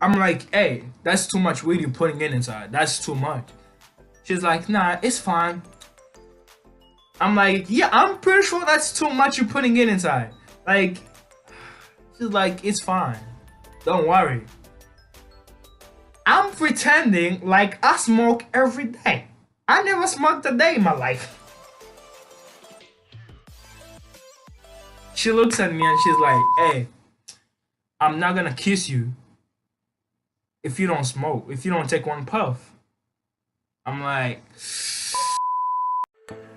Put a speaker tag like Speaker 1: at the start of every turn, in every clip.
Speaker 1: I'm like, hey, that's too much weed you putting in inside. That's too much. She's like, nah, it's fine. I'm like, yeah, I'm pretty sure that's too much you're putting in inside. Like, she's like, it's fine. Don't worry. I'm pretending like I smoke every day. I never smoked a day in my life. She looks at me and she's like, hey, I'm not gonna kiss you if you don't smoke, if you don't take one puff. I'm like,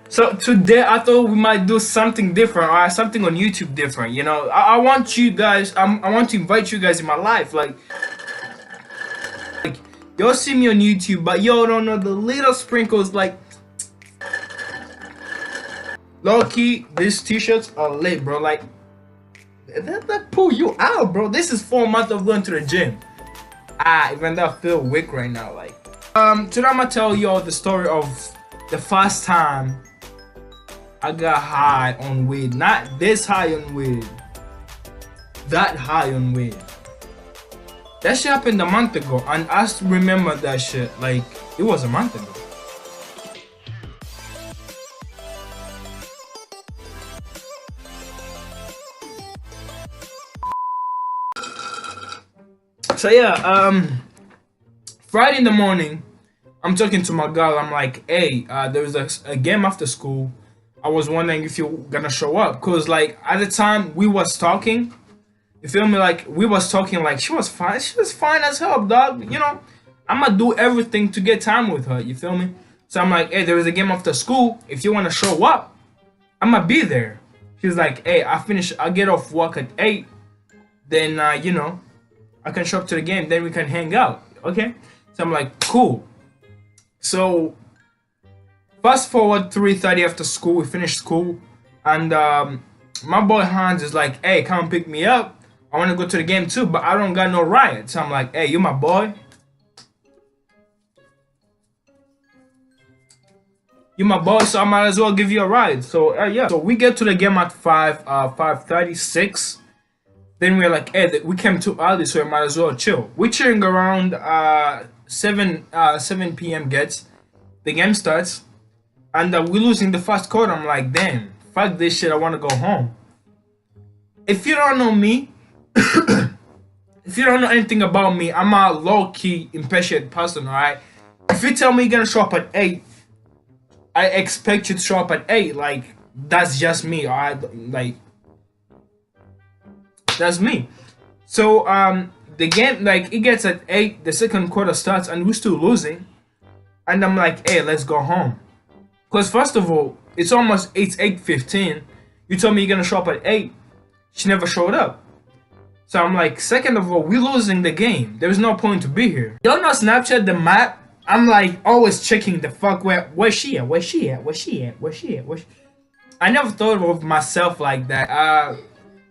Speaker 1: so today I thought we might do something different, or something on YouTube different. You know, I want you guys. I want to invite you guys in my life. Like y'all see me on YouTube, but y'all don't know the little sprinkles. Like, low key, these t-shirts are lit, bro. Like, that pull you out, bro. This is 4 months of going to the gym. Even though I feel weak right now. Like, today I'm gonna tell y'all the story of the first time I got high on weed. Not this high on weed. That high on weed. That shit happened a month ago, and I still remember that shit like it was a month ago. So yeah, Friday in the morning, I'm talking to my girl. I'm like, hey, there was a game after school. I was wondering if you're gonna show up, cause like at the time we was talking, you feel me? Like we was talking, like she was fine. She was fine as hell, dog. You know, I'm gonna do everything to get time with her. You feel me? So I'm like, hey, there is a game after school. If you wanna show up, I'm gonna be there. She's like, hey, I get off work at 8. Then you know, I can show up to the game. Then we can hang out. Okay? So I'm like, cool. So fast forward 3:30 after school, we finished school, and my boy Hans is like, "Hey, come pick me up. I want to go to the game too, but I don't got no ride." So I'm like, "Hey, you my boy. You my boy, so I might as well give you a ride." So yeah. So we get to the game at 5:36. Then we're like, "Hey, we came too early, so we might as well chill." We're chilling around 7 p.m. gets. The game starts. And we're losing the first quarter. I'm like, damn, fuck this shit. I want to go home. If you don't know me, if you don't know anything about me, I'm a low key, impatient person, alright? If you tell me you're gonna show up at 8, I expect you to show up at 8. Like, that's just me, alright? Like, that's me. So, the game, like, it gets at 8, the second quarter starts, and we're still losing. And I'm like, hey, let's go home. Because first of all, it's 8:15. You told me you're gonna show up at 8. She never showed up. So I'm like, second of all, we're losing the game. There's no point to be here. Don't know Snapchat the map. I'm like always checking the fuck where's she at? Where's she at? Where's she at? Where's she at? I never thought of myself like that.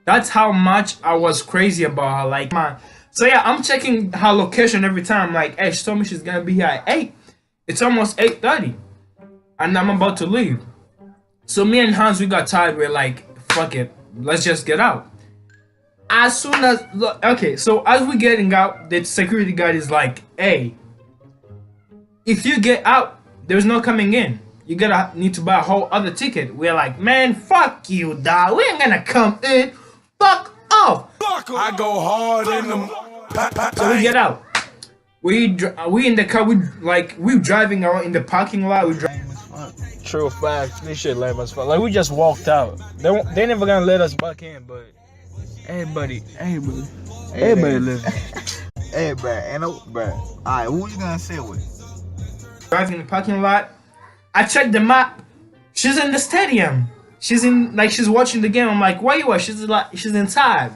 Speaker 1: That's how much I was crazy about her. Like, man. So yeah, I'm checking her location every time. Like, hey, she told me she's gonna be here at 8. It's almost 8:30. And I'm about to leave. So me and Hans, we got tired. We're like, fuck it, let's just get out. As soon as, okay, so as we getting out, the security guard is like, hey, if you get out, there's no coming in. You gotta need to buy a whole other ticket. We're like, man, fuck you, dog. We ain't gonna come in. Fuck off.
Speaker 2: I go hard in them.
Speaker 1: So we get out. We in the car. We driving around in the parking lot. True facts. This shit lame as fuck. Like we just walked out. They never gonna let us back in, but everybody live.
Speaker 3: Hey, bro, bro. Alright, who you gonna sit with?
Speaker 1: Driving in the parking lot. I checked the map. She's in the stadium. She's watching the game. I'm like, where you at? She's inside.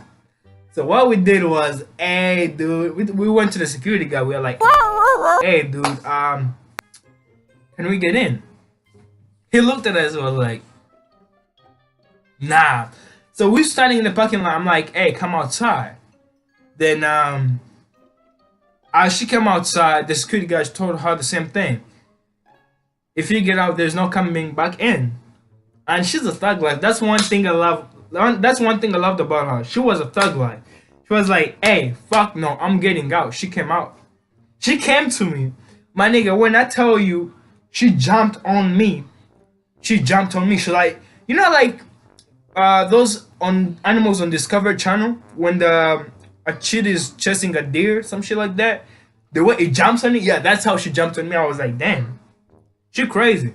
Speaker 1: So what we did was, hey, dude, we went to the security guy. We were like, hey, dude, can we get in? He looked at us and was like, nah. So we're standing in the parking lot. I'm like, hey, come outside. Then as she came outside, the security guys told her the same thing. If you get out, there's no coming back in. And she's a thug life. That's one thing I love. That's one thing I loved about her. She was a thug life. She was like, hey, fuck no, I'm getting out. She came out. She came to me. My nigga, when I tell you, she jumped on me. She jumped on me. She like, you know, like those on Animals on Discovery Channel when the a cheetah is chasing a deer, some shit like that. The way it jumps on it, yeah, that's how she jumped on me. I was like, damn, she crazy.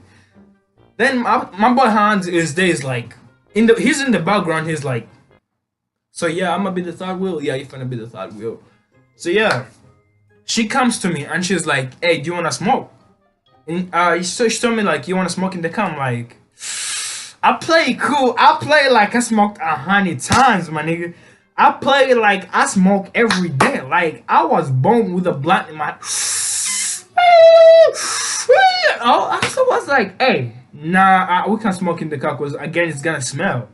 Speaker 1: Then my boy Hans is like he's in the background. He's like, so yeah, I'm gonna be the third wheel. Yeah, you're gonna be the third wheel. So yeah, she comes to me and she's like, hey, do you wanna smoke? And so she told me like, you wanna smoke in the car? I'm like, I play cool. I play like I smoked 100 times, my nigga. I play like I smoke every day. Like I was born with a blunt in my. Oh, I also was like, hey, nah, we can't smoke in the car because again it's gonna smell.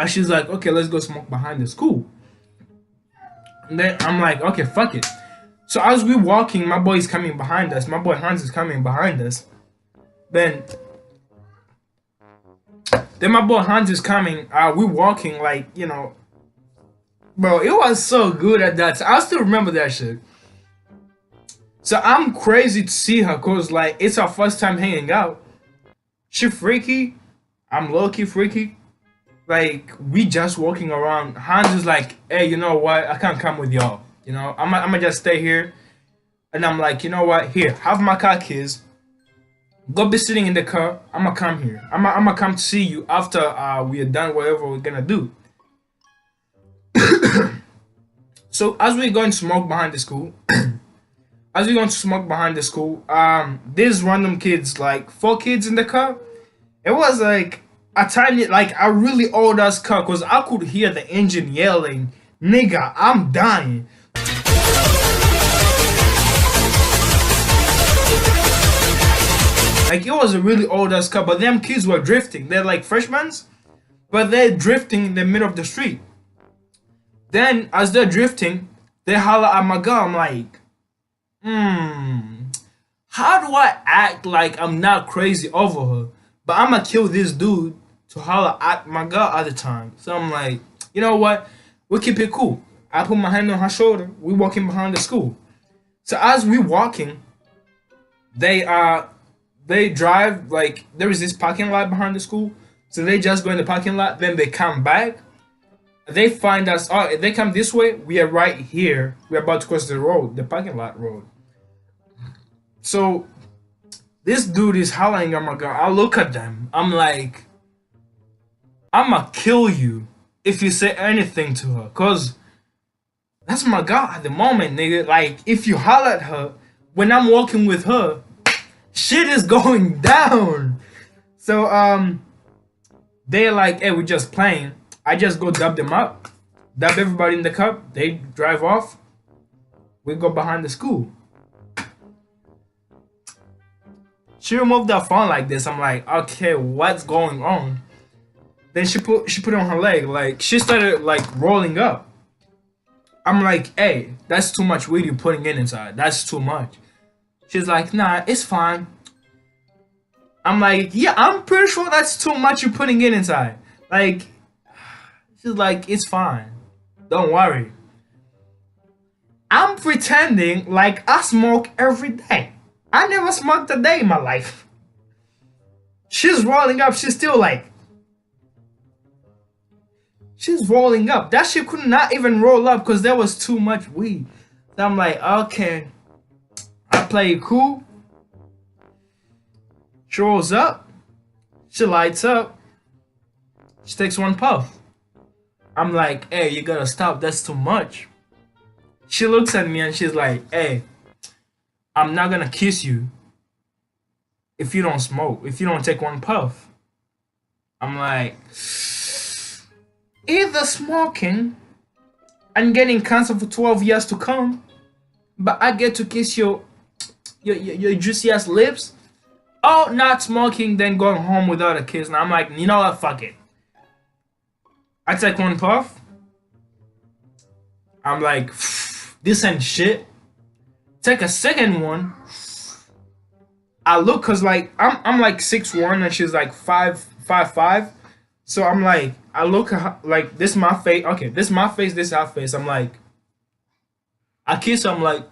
Speaker 1: She's like, okay, let's go smoke behind the school. And then I'm like, okay, fuck it. So as we walking, my boy is coming behind us. My boy Hans is coming behind us. Then my boy Hans is coming. We walking like, you know, bro. It was so good at that time. I still remember that shit. So I'm crazy to see her cause like it's our first time hanging out. She freaky. I'm low key freaky. Like we just walking around. Hans is like, hey, you know what? I can't come with y'all. You know, I'm gonna just stay here. And I'm like, you know what? Here, have my car keys. Go be sitting in the car. I'm gonna come here. I'm gonna come to see you after we are done whatever we're gonna do. So as we're going to smoke behind the school, these random kids, like 4 kids in the car. It was like a tiny, like a really old ass car, cause I could hear the engine yelling, "Nigga, I'm dying." Like it was a really old ass car, but them kids were drifting. They're like freshmen, but they're drifting in the middle of the street. Then as they're drifting, they holler at my girl. I'm like, how do I act like I'm not crazy over her, but I'm gonna kill this dude to holler at my girl at the time? So I'm like, you know what? We keep it cool. I put my hand on her shoulder. We walking behind the school. So as we walking, they drive, like there is this parking lot behind the school. So they just go in the parking lot, then they come back. They find us. Oh, they come this way. We are right here. We're about to cross the road, the parking lot road. So this dude is hollering at my girl. I look at them. I'm like, I'ma kill you if you say anything to her, cause that's my girl at the moment, nigga. Like if you holler at her when I'm walking with her, shit is going down. So they're like, hey, we're just playing. I just go dub them up, dub everybody in the cup. They drive off. We go behind the school. She removed her phone like this. I'm like, okay, what's going on? Then she put it on her leg. Like she started like rolling up. I'm like, hey, that's too much weed you putting inside. That's too much. She's like, nah, it's fine. I'm like, yeah, I'm pretty sure that's too much you putting inside. Like, she's like, it's fine. Don't worry. I'm pretending like I smoke every day. I never smoked a day in my life. She's rolling up. She's still like, she's rolling up. That shit could not even roll up because there was too much weed. So I'm like, okay. I play it cool. She rolls up. She lights up. She takes one puff. I'm like, hey, you gotta stop. That's too much. She looks at me and she's like, hey, I'm not gonna kiss you if you don't smoke, if you don't take one puff. I'm like, either smoking and getting cancer for 12 years to come, but I get to kiss your juicy ass lips, or not smoking, then going home without a kiss. And I'm like, you know what? Fuck it. I take one puff. I'm like, this ain't shit. Take a second one. I look, cause like I'm like 6'1" and she's like 5'5". So I'm like, I look at her, like this my face. Okay, this my face. This her face. I'm like, I kiss her. I'm like,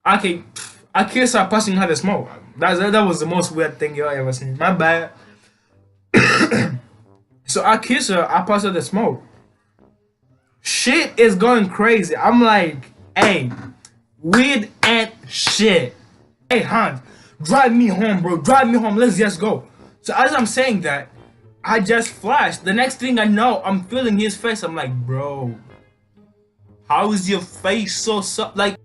Speaker 1: okay, I kiss her, passing her the smoke. That was the most weird thing you ever seen. My bad. So I kiss her. I pass her the smoke. Shit is going crazy. I'm like, hey, weird and shit. Hey, Hans, drive me home, bro. Drive me home. Let's just go. So as I'm saying that, I just flashed. The next thing I know, I'm feeling his face. I'm like, bro, how is your face so like?